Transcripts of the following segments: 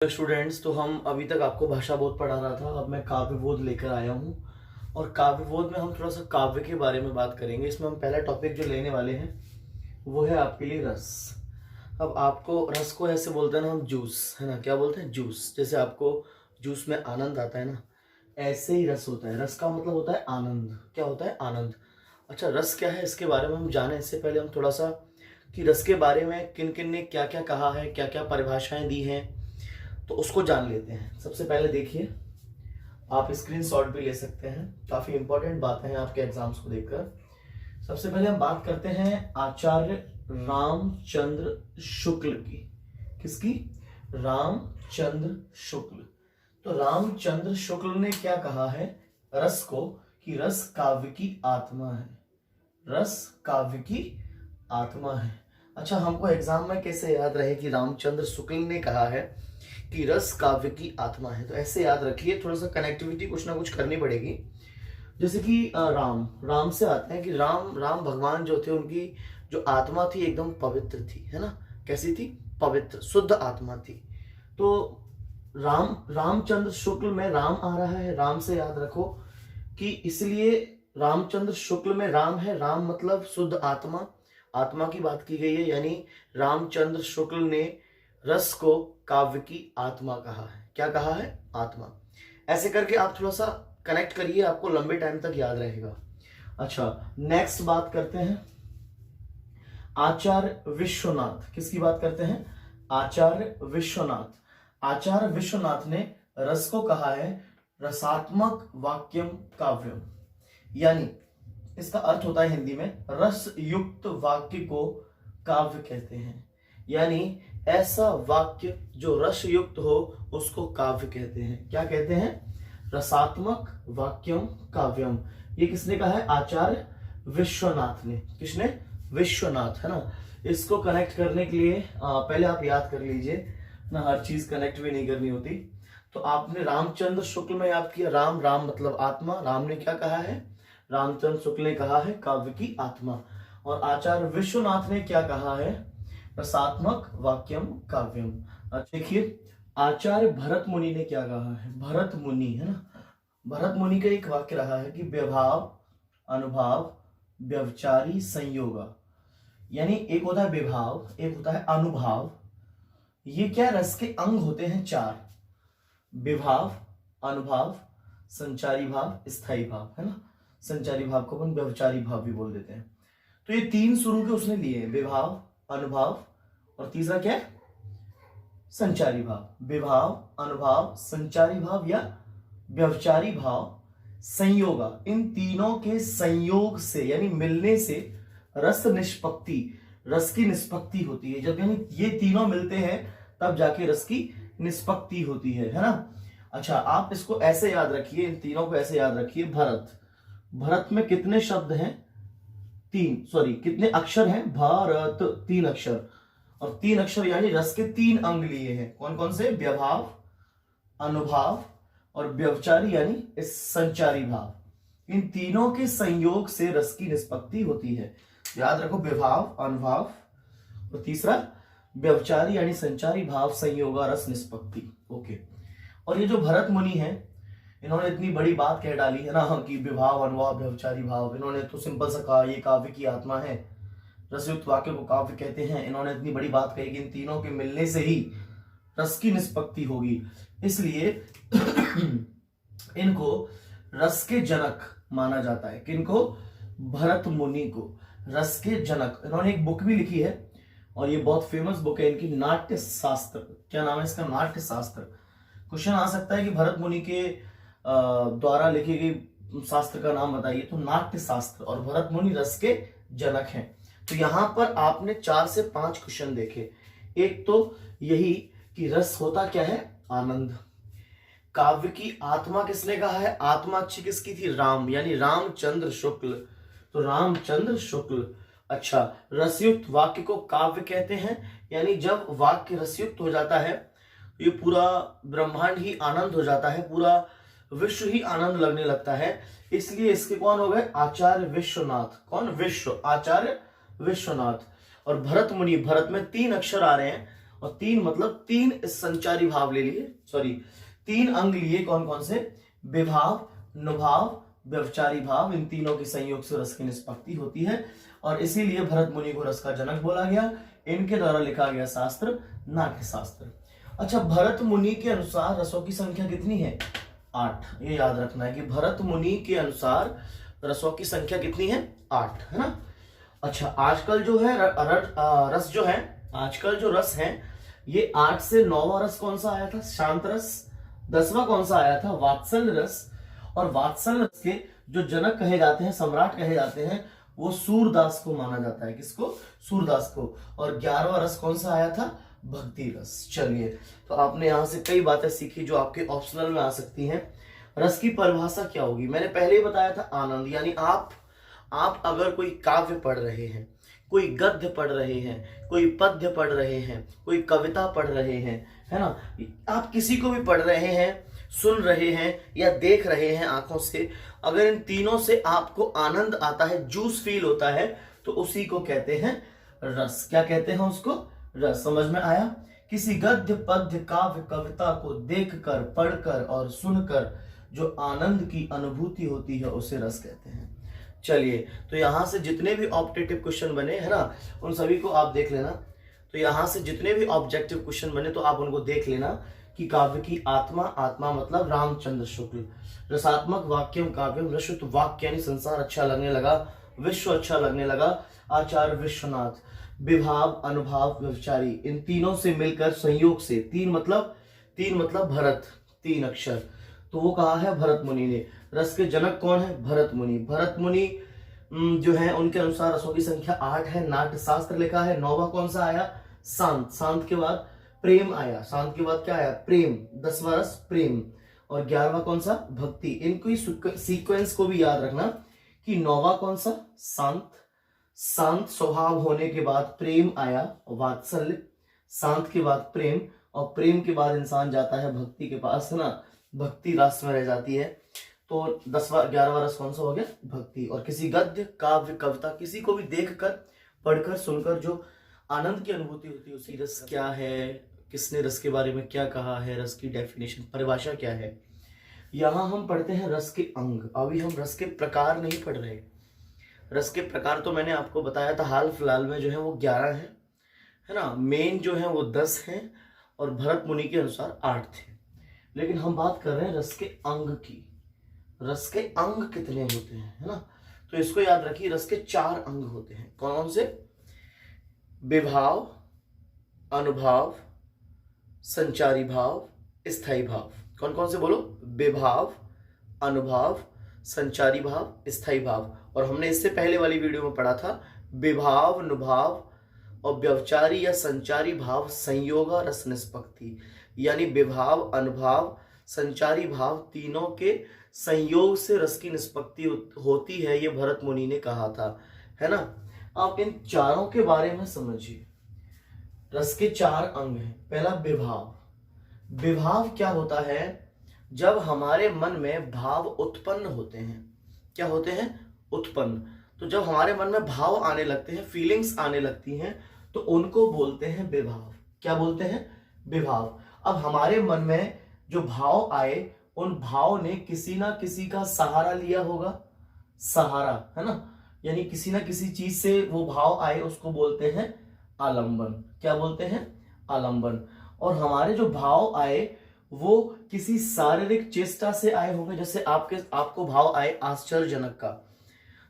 Students, तो हम अभी तक आपको भाषा बोध पढ़ा रहा था। अब मैं काव्य बोध लेकर आया हूँ और काव्य बोध में हम थोड़ा सा काव्य के बारे में बात करेंगे। इसमें हम पहला टॉपिक जो लेने वाले हैं वो है आपके लिए रस। अब आपको रस को ऐसे बोलते हैं ना हम, जूस, है ना। क्या बोलते हैं? जूस। जैसे आपको जूस में आनंद आता है ना, ऐसे ही रस होता है। रस का मतलब होता है आनंद। क्या होता है? आनंद। अच्छा, रस क्या है इसके बारे में हम जाने इससे पहले हम थोड़ा सा कि रस के बारे में किन किन ने क्या क्या कहा है, क्या क्या परिभाषाएं दी हैं, तो उसको जान लेते हैं। सबसे पहले देखिए, आप स्क्रीनशॉट भी ले सकते हैं, काफी इंपॉर्टेंट बातें हैं आपके एग्जाम्स को देखकर। सबसे पहले हम बात करते हैं आचार्य रामचंद्र शुक्ल की। किसकी? रामचंद्र शुक्ल। तो रामचंद्र शुक्ल ने क्या कहा है रस को, कि रस काव्य की आत्मा है। रस काव्य की आत्मा है। अच्छा, हमको एग्जाम में कैसे याद रहे कि रामचंद्र शुक्ल ने कहा है कि रस काव्य की आत्मा है? तो ऐसे याद रखिए, थोड़ा सा कनेक्टिविटी कुछ ना कुछ करनी पड़ेगी। जैसे कि राम से आते हैं कि राम भगवान जो थे, उनकी जो आत्मा थी एकदम पवित्र थी, है ना। कैसी थी? पवित्र, शुद्ध आत्मा थी। तो रामचंद्र शुक्ल में राम आ रहा है। राम से याद रखो कि इसलिए रामचंद्र शुक्ल में राम है। राम मतलब शुद्ध आत्मा, आत्मा की बात की गई है। यानी रामचंद्र शुक्ल ने रस को काव्य की आत्मा कहा है। क्या कहा है? आत्मा। ऐसे करके आप थोड़ा सा कनेक्ट करिए, आपको लंबे टाइम तक याद रहेगा। अच्छा, नेक्स्ट बात करते हैं आचार्य विश्वनाथ। किसकी बात करते हैं? आचार्य विश्वनाथ। आचार्य विश्वनाथ ने रस को कहा है रसात्मक वाक्यम काव्यम। यानी इसका अर्थ होता है हिंदी में, रस युक्त वाक्य को काव्य कहते हैं। यानी ऐसा वाक्य जो रस युक्त हो उसको काव्य कहते हैं। क्या कहते हैं? रसात्मक वाक्यम काव्यम। ये किसने कहा है? आचार्य विश्वनाथ ने। किसने? विश्वनाथ, है ना। इसको कनेक्ट करने के लिए पहले आप याद कर लीजिए ना, हर चीज कनेक्ट भी नहीं करनी होती। तो आपने रामचंद्र शुक्ल में याद किया, राम, राम मतलब आत्मा। राम ने क्या कहा है? रामचंद्र शुक्ल ने कहा है काव्य की आत्मा। और आचार्य विश्वनाथ ने क्या कहा है? रसात्मक वाक्यम काव्यम। देखिए, आचार्य भरत मुनि ने क्या कहा है? भरत मुनि, है ना। भरत मुनि का एक वाक्य रहा है कि व्यभाव, अनुभाव, व्यवचारी संयोगा। यानी एक होता है विभाव, एक होता है अनुभाव। ये क्या? रस के अंग होते हैं चार: विभाव, अनुभाव, संचारी भाव, स्थायी भाव, है ना। संचारी भाव को अपन व्यवचारी भाव भी बोल देते हैं। तो ये तीन शुरू के उसने लिए, विभाव, अनुभाव और तीसरा क्या है? संचारी भाव। विभाव, अनुभाव, संचारी भाव या व्यवचारी भाव, संयोगा। इन तीनों के संयोग से यानी मिलने से रस निष्पत्ति, रस की निष्पत्ति होती है। जब यानी ये तीनों मिलते हैं तब जाके रस की निष्पत्ति होती है ना। अच्छा, आप इसको ऐसे याद रखिए, इन तीनों को ऐसे याद रखिए। भरत, भरत में कितने शब्द हैं? कितने अक्षर हैं? भारत, 3 अक्षर। और 3 अक्षर यानी रस के 3 अंग लिए हैं। कौन कौन से? व्यभाव, अनुभाव और व्यवचारी यानी संचारी भाव। इन तीनों के संयोग से रस की निष्पत्ति होती है। याद रखो, विभाव, अनुभाव और तीसरा व्यवचारी यानी संचारी भाव, संयोगा, रस निष्पत्ति। ओके। और ये जो भरत मुनि है, इन्होंने इतनी बड़ी बात कह डाली है ना कि विभाव, अनुभाव, व्यवचारी भाव। इन्होंने तो सिंपल सा कहा ये काव्य की आत्मा है, रसयुक्त वाक्य को काव्य कहते हैं। इन्होंने इतनी बड़ी बात कही कि इन तीनों के मिलने से ही रस की निष्पत्ति होगी। इसलिए इनको रस के जनक माना जाता है। किनको? भरत मुनि को रस के जनक। इन्होंने एक बुक भी लिखी है और ये बहुत फेमस बुक है इनकी, नाट्य शास्त्र। क्या नाम है इसका? नाट्य शास्त्र। क्वेश्चन आ सकता है कि भरत मुनि के द्वारा लिखी गई शास्त्र का नाम बताइए, तो नाट्य शास्त्र। और भरत मुनि रस के जनक हैं। तो यहां पर आपने 4 से 5 क्वेश्चन देखे। एक तो यही कि रस होता क्या है? आनंद। काव्य की आत्मा किसने कहा है? आत्मा अच्छी किसकी थी? राम, यानी रामचंद्र शुक्ल। तो रामचंद्र शुक्ल। अच्छा, रसयुक्त वाक्य को काव्य कहते हैं। यानी जब वाक्य रसयुक्त हो जाता है, ये पूरा ब्रह्मांड ही आनंद हो जाता है, पूरा विश्व ही आनंद लगने लगता है। इसलिए इसके कौन हो गए? आचार्य विश्वनाथ। कौन? विश्व, आचार्य विश्वनाथ। और भरत मुनि, भरत में 3 अक्षर आ रहे हैं और तीन मतलब तीन संचारी भाव ले लिए, सॉरी तीन अंग लिए, कौन कौन से, विभाव, नुभाव, व्यवचारी भाव, इन तीनों के संयोग से रस की निष्पत्ति होती है और इसीलिए भरत मुनि को रस का जनक बोला गया। इनके द्वारा लिखा गया शास्त्र नाट्य शास्त्र। अच्छा, भरत मुनि के अनुसार रसों की संख्या कितनी है, 8। ये याद रखना है कि भरत मुनि के अनुसार रसों की संख्या कितनी है, 8, है ना। अच्छा, आजकल जो है रस जो है, आजकल जो रस है ये 8 से 9वां रस कौन सा आया था, शांत रस। 10वां कौन सा आया था, वात्सल्य रस। और वात्सल्य रस के जो जनक कहे जाते हैं, सम्राट कहे जाते हैं, वो सूरदास को माना जाता है। किसको, सूरदास को। और 11वां रस कौन सा आया था, भक्ति रस। चलिए, तो आपने यहां से कई बातें सीखी जो आपके ऑप्शनल में आ सकती हैं। रस की परिभाषा क्या होगी, मैंने पहले ही बताया था, आनंद। यानी आप अगर कोई काव्य पढ़ रहे हैं, कोई गद्य पढ़ रहे हैं, कोई पद्य पढ़ रहे हैं, कोई कविता पढ़ रहे हैं, है ना, आप किसी को भी पढ़ रहे हैं, सुन रहे हैं या देख रहे हैं आंखों से, अगर इन तीनों से आपको आनंद आता है, जूस फील होता है, तो उसी को कहते हैं रस। क्या कहते हैं उसको, रस। समझ में आया। किसी गद्य पद्य काव्य कविता को देखकर, पढ़कर और सुनकर जो आनंद की अनुभूति होती है उसे रस कहते हैं। चलिए, तो यहां से जितने भी ऑब्जेक्टिव क्वेश्चन बने, है ना, उन सभी को आप देख लेना। तो यहां से जितने भी ऑब्जेक्टिव क्वेश्चन बने तो आप उनको देख लेना कि काव्य की आत्मा, आत्मा मतलब रामचंद्र शुक्ल, रसात्मक वाक्यम काव्यम, रसुत वाक्य यानी संसार अच्छा लगने लगा, विश्व अच्छा लगने लगा, आचार्य विश्वनाथ, विभाव, अनुभाव, व्यवचारी, इन तीनों से मिलकर संयोग से, तीन मतलब भरत, 3 अक्षर, तो वो कहा है भरत मुनि ने। रस के जनक कौन है, भरत मुनि। भरत मुनि जो है उनके अनुसार रसों की संख्या 8 है। नाट्य शास्त्र लिखा है। 9वां कौन सा आया, शांत। शांत के बाद प्रेम आया। शांत के बाद क्या आया, प्रेम। 10वां रस प्रेम। और 11वां कौन सा, भक्ति। इनको सीक्वेंस को भी याद रखना कि 9वां कौन सा, शांत। शांत स्वभाव होने के बाद प्रेम आया, वात्सल्य। शांत के बाद प्रेम, और प्रेम के बाद इंसान जाता है भक्ति के पास, है ना, भक्ति रास में रह जाती है। तो 11वां रस कौन सा हो गया, भक्ति। और किसी गद्य काव्य कविता, किसी को भी देखकर, पढ़कर, सुनकर जो आनंद की अनुभूति होती है उसी रस क्या है, किसने रस के बारे में क्या कहा है, रस की डेफिनेशन, परिभाषा क्या है। यहां हम पढ़ते हैं रस के अंग। अभी हम रस के प्रकार नहीं पढ़ रहे। रस के प्रकार तो मैंने आपको बताया था, हाल फिलहाल में जो है वो 11 है ना। मेन जो है वो 10 है और भरत मुनि के अनुसार 8 थे। लेकिन हम बात कर रहे हैं रस के अंग की। रस के अंग कितने होते हैं, है ना। तो इसको याद रखिए, रस के 4 अंग होते हैं। कौन से, विभाव, अनुभाव, संचारी भाव, स्थायी भाव। कौन कौन से बोलो, विभाव, अनुभाव, संचारी भाव, स्थायी भाव। और हमने इससे पहले वाली वीडियो में पढ़ा था विभाव, अनुभाव और व्यवचारी या संचारी भाव संयोगा रस निष्पत्ति, यानी विभाव, अनुभाव, संचारी भाव तीनों के संयोग से रस की निष्पत्ति होती है, ये भरत मुनि ने कहा था, है ना। आप इन चारों के बारे में समझिए। रस के 4 अंग हैं। पहला विभाव। विभाव क्या होता है, जब हमारे मन में भाव उत्पन्न होते हैं। क्या होते हैं, उत्पन्न। तो जब हमारे मन में भाव आने लगते हैं, फीलिंग्स आने लगती हैं, तो उनको बोलते हैं विभाव। क्या बोलते हैं, विभाव। अब हमारे मन में जो भाव आए, उन भाव ने किसी ना किसी का सहारा लिया होगा, सहारा, है ना, यानी किसी ना किसी चीज से वो भाव आए, उसको बोलते हैं आलंबन। क्या बोलते हैं, आलंबन। और हमारे जो भाव आए वो किसी शारीरिक चेष्टा से आए होंगे। जैसे आपको भाव आए आश्चर्यजनक का,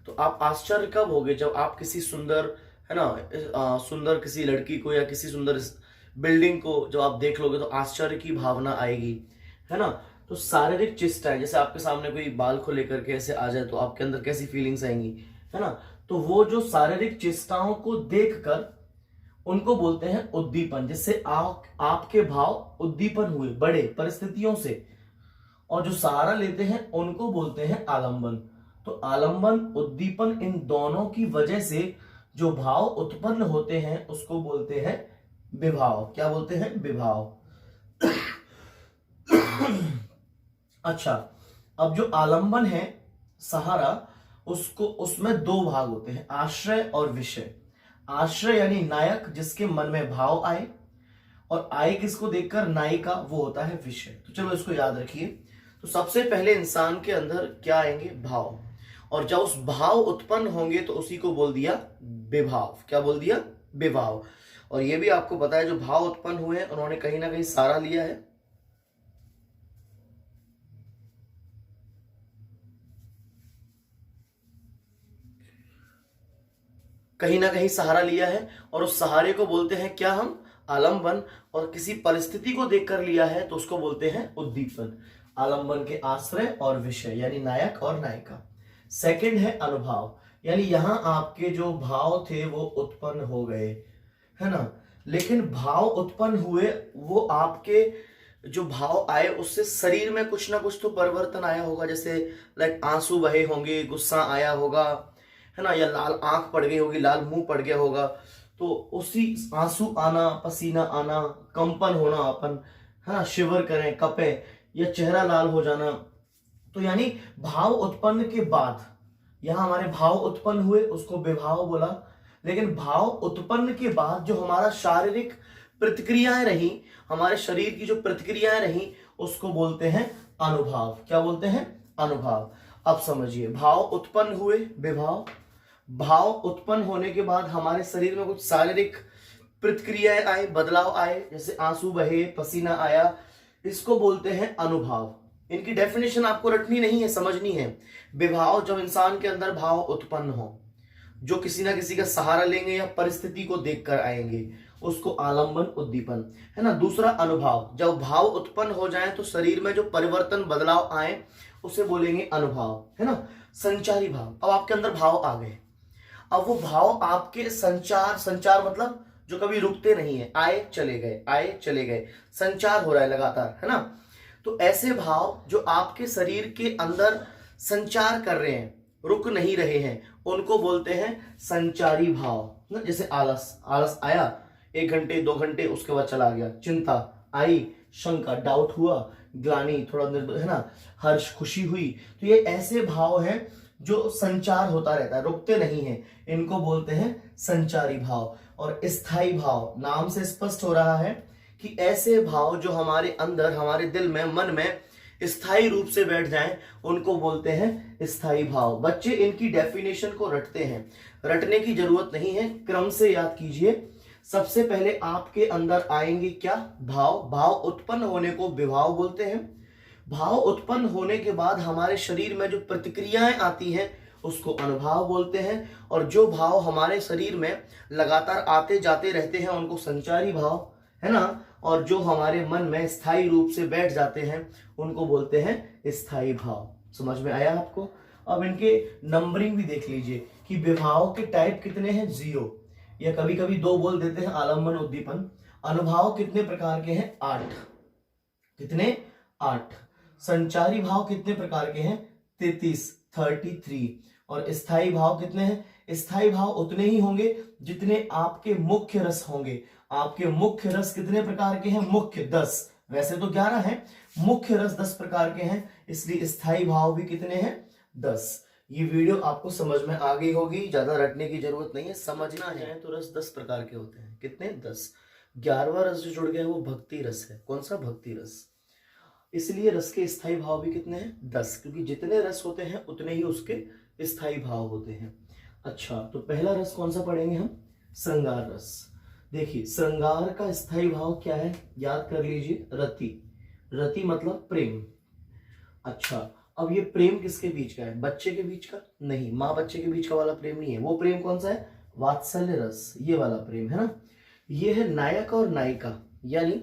तो आप आश्चर्य कब होगे, जब आप किसी सुंदर, है ना, सुंदर किसी लड़की को या किसी सुंदर बिल्डिंग को जब आप देख लोगे तो आश्चर्य की भावना आएगी, है ना। तो शारीरिक चेष्टा है, जैसे आपके सामने कोई बाल को लेकर के ऐसे आ जाए तो आपके अंदर कैसी फीलिंग्स आएंगी, है ना। तो वो जो शारीरिक चेष्टाओं को देखकर उनको बोलते हैं उद्दीपन, जिससे आपके भाव उद्दीपन हुए बड़े परिस्थितियों से, और जो सहारा लेते हैं उनको बोलते हैं आलंबन। तो आलंबन, उद्दीपन, इन दोनों की वजह से जो भाव उत्पन्न होते हैं उसको बोलते हैं विभाव। क्या बोलते हैं, विभाव। अच्छा, अब जो आलंबन है, सहारा, उसमें 2 भाग होते हैं, आश्रय और विषय। आश्रय यानी नायक, जिसके मन में भाव आए, और आय किसको देखकर, नायिका, वो होता है विषय। तो चलो इसको याद रखिए। तो सबसे पहले इंसान के अंदर क्या आएंगे, भाव, और जब उस भाव उत्पन्न होंगे तो उसी को बोल दिया विभाव। क्या बोल दिया, विभाव। और ये भी आपको पता है जो भाव उत्पन्न हुए हैं उन्होंने कहीं ना कहीं सहारा लिया है, कहीं ना कहीं सहारा लिया है, और उस सहारे को बोलते हैं क्या हम, आलंबन। और किसी परिस्थिति को देखकर लिया है तो उसको बोलते हैं उद्दीपन। आलंबन के आश्रय और विषय यानी नायक और नायिका। सेकंड है अनुभाव, यानी यहां आपके जो भाव थे वो उत्पन्न हो गए, है ना, लेकिन भाव उत्पन्न हुए, वो आपके जो भाव आए उससे शरीर में कुछ ना कुछ तो परिवर्तन आया होगा, जैसे लाइक आंसू बहे होंगे, गुस्सा आया होगा, है ना, या लाल आंख पड़ गई होगी, लाल मुंह पड़ गया होगा। तो उसी आंसू आना, पसीना आना, कंपन होना, अपन, है ना, शिवर करें, कपे, या चेहरा लाल हो जाना। तो यानी भाव उत्पन्न के बाद, यहां हमारे भाव उत्पन्न हुए उसको विभाव बोला, लेकिन भाव उत्पन्न के बाद जो हमारा शारीरिक प्रतिक्रियाएं रही, हमारे शरीर की जो प्रतिक्रियाएं रही, उसको बोलते हैं अनुभाव। क्या बोलते हैं, अनुभाव। अब समझिए, भाव उत्पन्न हुए, विभाव। भाव उत्पन्न होने के बाद हमारे शरीर में कुछ शारीरिक प्रतिक्रियाएं आए, बदलाव आए, जैसे आंसू बहे, पसीना आया, इसको बोलते हैं अनुभाव। इनकी डेफिनेशन आपको रटनी नहीं है, समझनी है। विभाव, जब इंसान के अंदर भाव उत्पन्न हो, जो किसी ना किसी का सहारा लेंगे या परिस्थिति को देखकर आएंगे, उसको आलंबन, उद्दीपन, है ना। दूसरा अनुभाव, जब भाव उत्पन्न हो जाए तो शरीर में जो परिवर्तन, बदलाव आए, उसे बोलेंगे अनुभाव, है ना। संचारी भाव, अब आपके अंदर भाव आ गए, अब वो भाव आपके संचार मतलब जो कभी रुकते नहीं है, आए चले गए, आए चले गए, संचार हो रहा है लगातार, है ना। तो ऐसे भाव जो आपके शरीर के अंदर संचार कर रहे हैं, रुक नहीं रहे हैं, उनको बोलते हैं संचारी भाव। जैसे आलस, आलस आया 1 घंटे 2 घंटे, उसके बाद चला गया। चिंता आई, शंका, डाउट हुआ, ग्लानि, थोड़ा, है ना, हर्ष, खुशी हुई। तो ये ऐसे भाव हैं जो संचार होता रहता है, रुकते नहीं है, इनको बोलते हैं संचारी भाव। और स्थायी भाव, नाम से स्पष्ट हो रहा है कि ऐसे भाव जो हमारे अंदर, हमारे दिल में, मन में स्थायी रूप से बैठ जाएं, उनको बोलते हैं स्थायी भाव। बच्चे इनकी डेफिनेशन को रटते हैं, रटने की जरूरत नहीं है, क्रम से याद कीजिए। सबसे पहले आपके अंदर आएंगे क्या, भाव। भाव उत्पन्न होने को विभाव बोलते हैं। भाव उत्पन्न होने के बाद हमारे शरीर में जो प्रतिक्रियाएं आती हैं उसको अनुभाव बोलते हैं, और जो भाव हमारे शरीर में लगातार आते जाते रहते हैं उनको संचारी भाव, है ना। और जो हमारे मन में स्थायी रूप से बैठ जाते हैं उनको बोलते हैं स्थायी भाव। समझ में आया आपको। अब इनके नंबरिंग भी देख लीजिए कि विभाव के टाइप कितने हैं, 0, या कभी कभी 2 बोल देते हैं, आलंबन, उद्दीपन। अनुभाव कितने प्रकार के हैं, 8। कितने, 8। संचारी भाव कितने प्रकार के हैं, 33। और स्थायी भाव कितने हैं, स्थायी भाव उतने ही होंगे जितने आपके मुख्य रस होंगे। आपके मुख्य रस कितने प्रकार के हैं, मुख्य 10, वैसे तो 11 हैं, मुख्य रस 10 प्रकार के हैं, इसलिए स्थायी भाव भी कितने हैं, 10। ये वीडियो आपको समझ में आ गई होगी, ज्यादा रटने की जरूरत नहीं है, समझना है। तो रस 10 प्रकार के होते हैं, कितने, 10। 11वां रस जो जुड़ गया है वो भक्ति रस है। कौन सा, भक्ति रस। इसलिए रस के स्थायी भाव भी कितने हैं, 10, क्योंकि जितने रस होते हैं उतने ही उसके स्थायी भाव होते हैं। अच्छा, तो पहला रस कौन सा पढ़ेंगे हम, श्रृंगार रस। देखिए, श्रृंगार का स्थायी भाव क्या है, याद कर लीजिए, रति। रति मतलब प्रेम। अच्छा, अब ये प्रेम किसके बीच का है, बच्चे के बीच का नहीं, माँ बच्चे के बीच का वाला प्रेम नहीं है। वो प्रेम कौन सा है, वात्सल्य रस, ये वाला प्रेम, है ना। ये है नायक और नायिका, यानी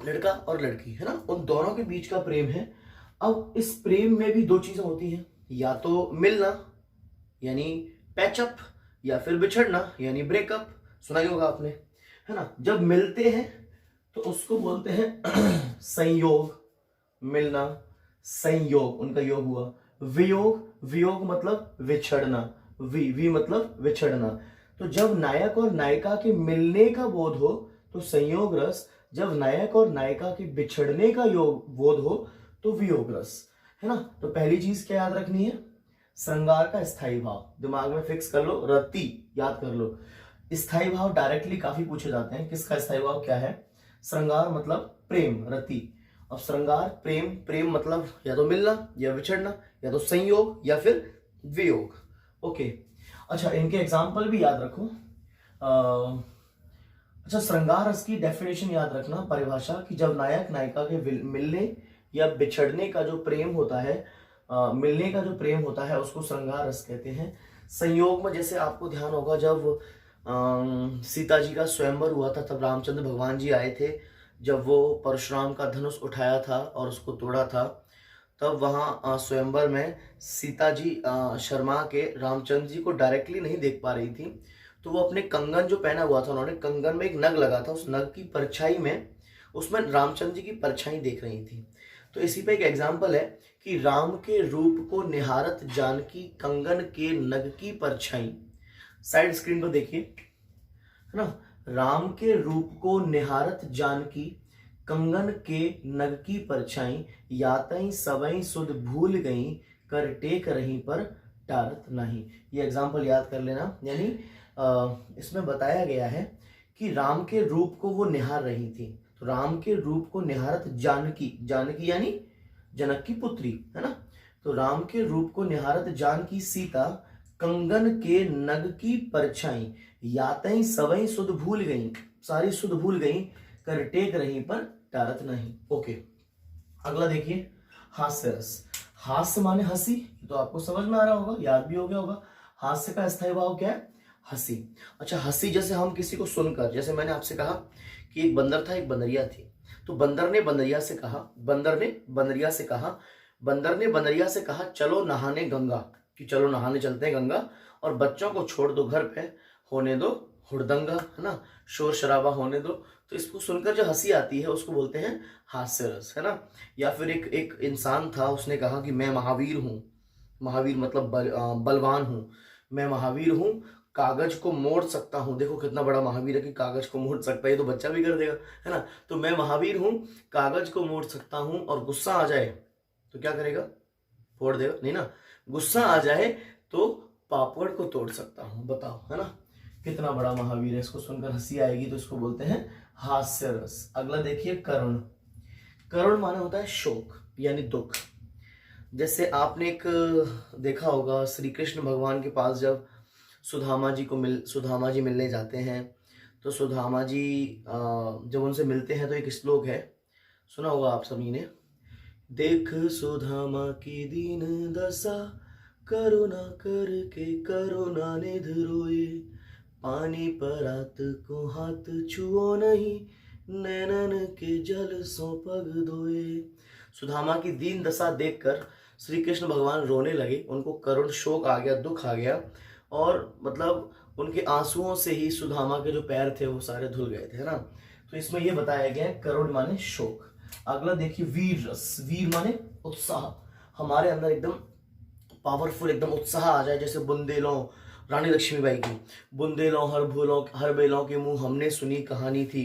लड़का और लड़की, है ना, उन दोनों के बीच का प्रेम है। अब इस प्रेम में भी 2 चीजें होती हैं, या तो मिलना यानी पैचअप, या फिर बिछड़ना यानी ब्रेकअप। सुना ही होगा आपने, है ना। जब मिलते हैं तो उसको बोलते हैं संयोग, मिलना, संयोग, उनका योग हुआ। वियोग, वियोग मतलब विछड़ना, वी मतलब विछड़ना। तो जब नायक और नायिका के मिलने का बोध हो तो संयोग रस, जब नायक और नायिका के बिछड़ने का योग बोध हो तो वियोग रस, है ना। तो पहली चीज क्या याद रखनी है, श्रृंगार का स्थायी भाव, दिमाग में फिक्स कर लो, रति याद कर लो। स्थायी भाव डायरेक्टली काफी पूछे जाते हैं। किसका स्थायी भाव क्या है? श्रृंगार मतलब प्रेम, रति। अब श्रृंगार, प्रेम, प्रेम मतलब या तो मिलना या विछड़ना या तो संयोग या फिर वियोग। ओके, अच्छा इनके एग्जाम्पल भी याद रखो। अच्छा, श्रृंगार रस की डेफिनेशन याद रखना, परिभाषा, कि जब नायक नायिका के मिलने या बिछड़ने का जो प्रेम होता है, मिलने का जो प्रेम होता है उसको श्रृंगार रस कहते हैं। संयोग में जैसे आपको ध्यान होगा, जब सीता जी का स्वयंवर हुआ था तब रामचंद्र भगवान जी आए थे, जब वो परशुराम का धनुष उठाया था और उसको तोड़ा था, तब वहाँ स्वयंवर में सीता जी शर्मा के रामचंद्र जी को डायरेक्टली नहीं देख पा रही थी, तो वो अपने कंगन जो पहना हुआ था, उन्होंने कंगन में एक नग लगा था, उस नग की परछाई में, उसमें रामचंद्र जी की परछाई देख रही थी। तो इसी पे एक एग्जाम्पल है कि राम के रूप को निहारत जानकी कंगन के नग की परछाई। साइड स्क्रीन पर देखिए, है ना, राम के रूप को निहारत जानकी कंगन के नग की परछाई, यातई सबई सुध भूल गई कर टेक रही पर टारत नहीं। ये एग्जाम्पल याद कर लेना। यानी इसमें बताया गया है कि राम के रूप को वो निहार रही थी, तो राम के रूप को निहारत जानकी, जानकी यानी जनक की पुत्री, है ना, तो राम के रूप को निहारत जानकी सीता कंगन के नग की परछाई, यातई सवई सुध भूल गई, सारी सुध भूल गई, कर टेक रही पर टारत नहीं। ओके, अगला देखिए, हास्य रस। हास्य माने हंसी, तो आपको समझ में आ रहा होगा, याद भी हो गया होगा। हास्य का स्थायी भाव क्या है? हंसी। अच्छा, हंसी जैसे हम किसी को सुनकर, जैसे मैंने आपसे कहा कि एक बंदर था, एक बंदरिया थी, तो बंदर ने बंदरिया से कहा, बंदर ने बंदरिया से कहा, बंदर ने बंदरिया से कहा चलो नहाने गंगा, कि चलो नहाने चलते हैं गंगा, और बच्चों को छोड़ दो घर पे, होने दो हुड़दंगा, है ना, शोर शराबा होने दो। तो इसको सुनकर जो हंसी आती है उसको बोलते हैं हास्य रस, है ना। या फिर एक इंसान था, उसने कहा कि मैं महावीर हूँ, महावीर मतलब बलवान हूँ, मैं महावीर हूँ, कागज को मोड़ सकता हूँ। देखो कितना बड़ा महावीर है कि कागज को मोड़ सकता है, ये तो बच्चा भी कर देगा, है ना। तो मैं महावीर हूँ, कागज को मोड़ सकता हूँ, और गुस्सा आ जाए तो क्या करेगा? फोड़ देगा? नहीं ना, गुस्सा आ जाए तो पापड़ को तोड़ सकता हूँ। बताओ, है ना, कितना बड़ा महावीर है। इसको सुनकर हंसी आएगी तो इसको बोलते हैं हास्य रस। अगला देखिए, करुण। करुण माने होता है शोक यानी दुख। जैसे आपने एक देखा होगा, श्री कृष्ण भगवान के पास जब सुदामा जी मिलने जाते हैं, तो सुदामा जी जब उनसे मिलते हैं तो एक श्लोक है, सुना होगा आप सभी ने, देख सुदामा की दीन दशा, करुणा करके करुणा निध रोए, पानी परात को हाथ छुओ नहीं, नैनन के जल सो पग धोए। सुदामा की दीन दशा देखकर श्री कृष्ण भगवान रोने लगे, उनको करुण शोक आ गया, दुख आ गया, और मतलब उनके आंसुओं से ही सुदामा के जो पैर थे वो सारे धुल गए थे, है ना। तो इसमें ये बताया गया है करुण माने शोक। अगला देखिए, वीर रस। वीर माने उत्साह, हमारे अंदर एकदम पावरफुल, एकदम उत्साह आ जाए। जैसे बुंदेलों, रानी लक्ष्मीबाई की, बुंदेलों हर बेलों के मुंह हमने सुनी कहानी थी,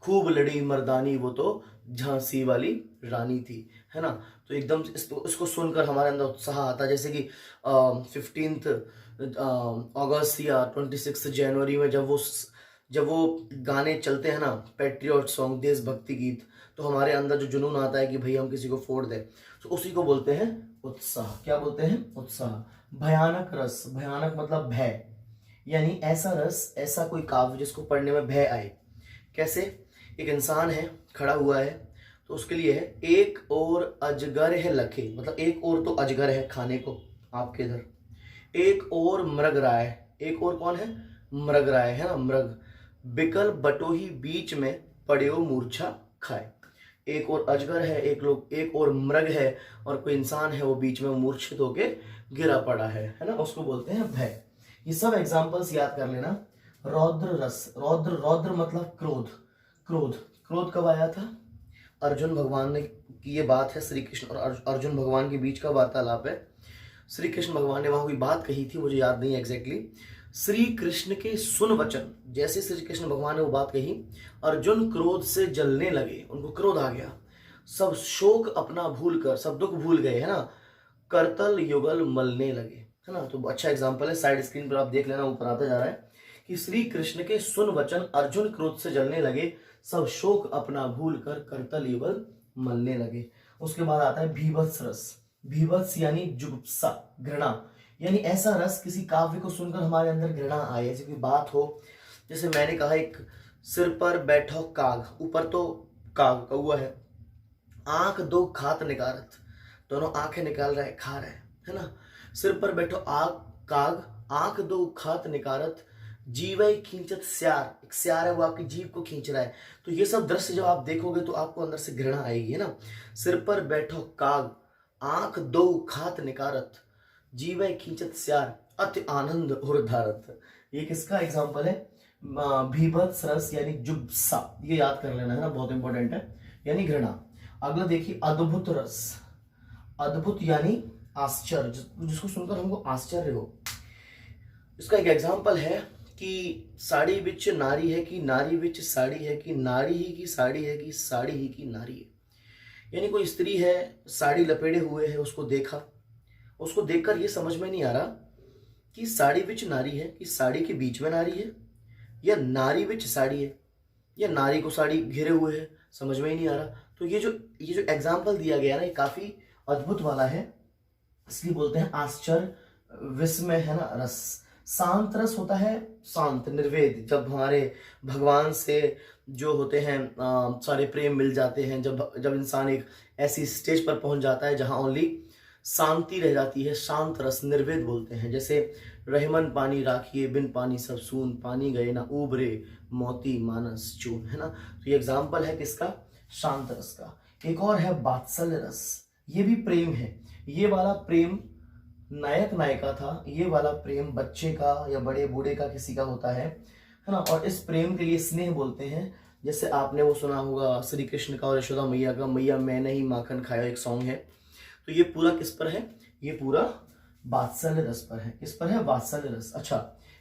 खूब लड़ी मर्दानी वो तो झांसी वाली रानी थी, है ना। तो एकदम इसको सुनकर हमारे अंदर उत्साह आता। जैसे कि 15 अगस्त या 26 जनवरी में जब वो गाने चलते हैं ना, पैट्रियट सॉन्ग, देशभक्ति गीत, तो हमारे अंदर जो जुनून आता है कि भाई हम किसी को फोड़ दें, तो उसी को बोलते हैं उत्साह। क्या बोलते हैं? उत्साह। भयानक रस। भयानक मतलब भय, यानी ऐसा रस, ऐसा कोई काव्य जिसको पढ़ने में भय आए। कैसे? एक इंसान है, खड़ा हुआ है, तो उसके लिए है, एक और अजगर है लखे, मतलब एक और तो अजगर है खाने को आपके इधर, एक और मृग राय। एक और कौन है? मृग राय, है ना, मृग। बिकल बटोही बीच में पड़े मूर्छा खाए। एक और अजगर है, एक और मृग है, और कोई इंसान है वो बीच में मूर्छित होके गिरा पड़ा है ना, उसको बोलते हैं भय। ये सब एग्जांपल्स याद कर लेना। रौद्र रस। रौद्र मतलब क्रोध। क्रोध कब आया था? अर्जुन भगवान ने की ये बात है, श्री कृष्ण और अर्जुन भगवान के बीच का वार्तालाप है। श्री कृष्ण भगवान ने वहां कोई बात कही थी, मुझे याद नहीं एग्जैक्टली। श्री कृष्ण के सुन वचन, जैसे श्री कृष्ण भगवान ने वो बात कही, अर्जुन क्रोध से जलने लगे, उनको क्रोध आ गया, सब शोक अपना भूल कर, सब दुख भूल गए, है ना, करतल युगल मलने लगे, है ना। तो अच्छा एग्जांपल है, साइड स्क्रीन पर आप देख लेना, ऊपर आता जा रहा है कि श्री कृष्ण के सुन वचन अर्जुन क्रोध से जलने लगे, सब शोक अपना भूल कर करतल युगल मलने लगे। उसके बाद आता है भीभत्स रस। भीभत्स यानी जुगुप्सा, घृणा, यानी ऐसा रस किसी काव्य को सुनकर हमारे अंदर घृणा आए, ऐसी कोई बात हो। जैसे मैंने कहा, एक सिर पर बैठो काग, ऊपर तो काग कौआ है, आंख दो खात निकारत, दोनों आंखें निकाल रहा है, खा रहा है ना। सिर पर बैठो काग, आंख दो खात निकारत, जीवै खींचत स्यार, एक स्यार है वो आपकी जीव को खींच रहा है। तो ये सब दृश्य जब आप देखोगे तो आपको अंदर से घृणा आएगी, है ना। सिर पर बैठो काग, आंख दो खात निकारत, जीवै खींचत स्यार, अति आनंद उर्धारत। ये किसका एग्जाम्पल है? भीभत्स रस यानी जुब्सा, ये याद कर लेना है ना, बहुत इंपॉर्टेंट है, यानी घृणा। अगला देखिए अद्भुत रस। अद्भुत यानी आश्चर्य, जिसको सुनकर हमको आश्चर्य हो। इसका एक एग्जाम्पल है कि साड़ी बिच नारी है कि नारी बिच साड़ी है कि नारी ही की साड़ी है कि साड़ी ही की नारी है। यानी कोई स्त्री है, साड़ी लपेटे हुए है, उसको देखा, उसको देखकर ये समझ में नहीं आ रहा कि साड़ी बिच नारी है कि साड़ी के बीच में नारी है, या नारी बिच साड़ी है, या नारी को साड़ी घेरे हुए है, समझ में ही नहीं आ रहा। तो ये जो एग्जाम्पल दिया गया ना, ये काफी अद्भुत वाला है, इसलिए बोलते हैं आश्चर्य विस्मय, है ना, रस। शांत रस होता है शांत, निर्वेद, जब हमारे भगवान से जो होते हैं सारे प्रेम मिल जाते हैं, जब इंसान एक ऐसी स्टेज पर पहुंच जाता है जहां ओनली शांति रह जाती है, शांत रस निर्वेद बोलते हैं। जैसे रहमन पानी राखिए, बिन पानी सब सून, पानी गए ना उबरे, मोती मानस चून, है ना। तो ये एग्जाम्पल है किसका? शांत रस का। एक और है वात्सल्य रस, ये भी प्रेम है। ये वाला प्रेम नायक नायिका था, ये वाला प्रेम बच्चे का या बड़े बूढ़े का किसी का होता है ना। और इस प्रेम के लिए स्नेह बोलते हैं। जैसे आपने वो सुना होगा श्री कृष्ण का और यशोदा मैया का, मैया मैंने ही माखन खाया, एक सॉन्ग है। तो ये पूरा किस पर है? ये पूरा वात्सल्य रस पर है। किस पर है? वात्सल्य रस। अच्छा,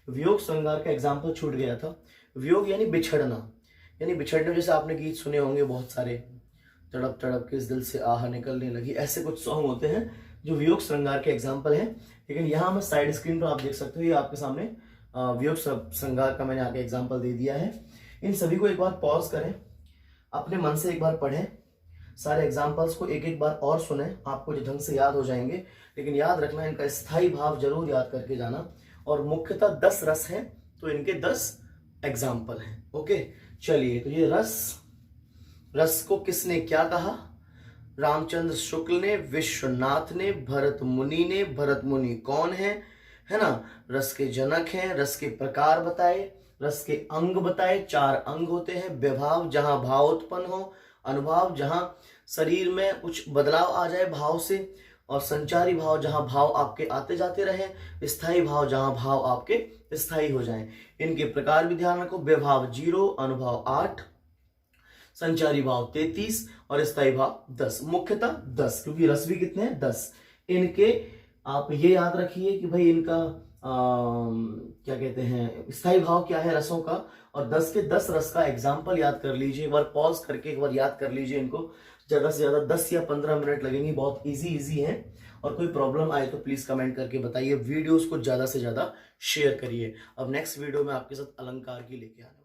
वियोग श्रृंगार का एग्जाम्पल छूट गया था। वियोग यानी बिछड़ना, यानी बिछड़ने, जैसे आपने गीत सुने होंगे बहुत सारे, तड़प तड़प के इस दिल से आह निकलने लगी, ऐसे कुछ सॉन्ग होते हैं जो वियोग श्रृंगार के एग्जाम्पल हैं। लेकिन यहाँ मैं साइड स्क्रीन पर आप देख सकते हो, ये आपके सामने वियोग श्रृंगार का मैंने आगे एग्जाम्पल दे दिया है। इन सभी को एक बार पॉज करें, अपने मन से एक बार पढ़ें, सारे एग्जाम्पल्स को एक एक बार और सुने, आपको जो ढंग से याद हो जाएंगे। लेकिन याद रखना, इनका स्थायी भाव जरूर याद करके जाना। और मुख्यतः 10 रस हैं, तो इनके 10 एग्जाम्पल हैं। ओके, चलिए, तो ये रस को किसने क्या कहा? रामचंद्र शुक्ल ने, विश्वनाथ ने, भरत मुनि ने। भरत मुनि कौन है ना? रस के जनक हैं। रस के प्रकार बताए, रस के अंग बताए, 4 अंग होते हैं। विभाव, जहां भाव उत्पन्न हो, अनुभाव, जहां शरीर में कुछ बदलाव आ जाए भाव से, और संचारी भाव, जहां भाव आपके आते जाते रहे, स्थायी भाव, जहां भाव आपके स्थायी हो जाएं। इनके प्रकार भी ध्यान रखो, विभाव 0, अनुभव 8, संचारी भाव 33 और स्थायी भाव 10। मुख्यतः 10, क्योंकि रस भी कितने हैं? 10। इनके आप ये याद रखिए कि भाई इनका क्या कहते हैं, स्थायी भाव क्या है रसों का, और 10 के 10 रस का एग्जाम्पल याद कर लीजिए। एक बार पॉज करके एक बार याद कर लीजिए इनको, ज्यादा से ज्यादा 10 या 15 मिनट लगेंगे, बहुत इजी है। और कोई प्रॉब्लम आए तो प्लीज कमेंट करके बताइए, वीडियोस को ज्यादा से ज्यादा शेयर करिए। अब नेक्स्ट वीडियो में आपके साथ अलंकार की लेके आने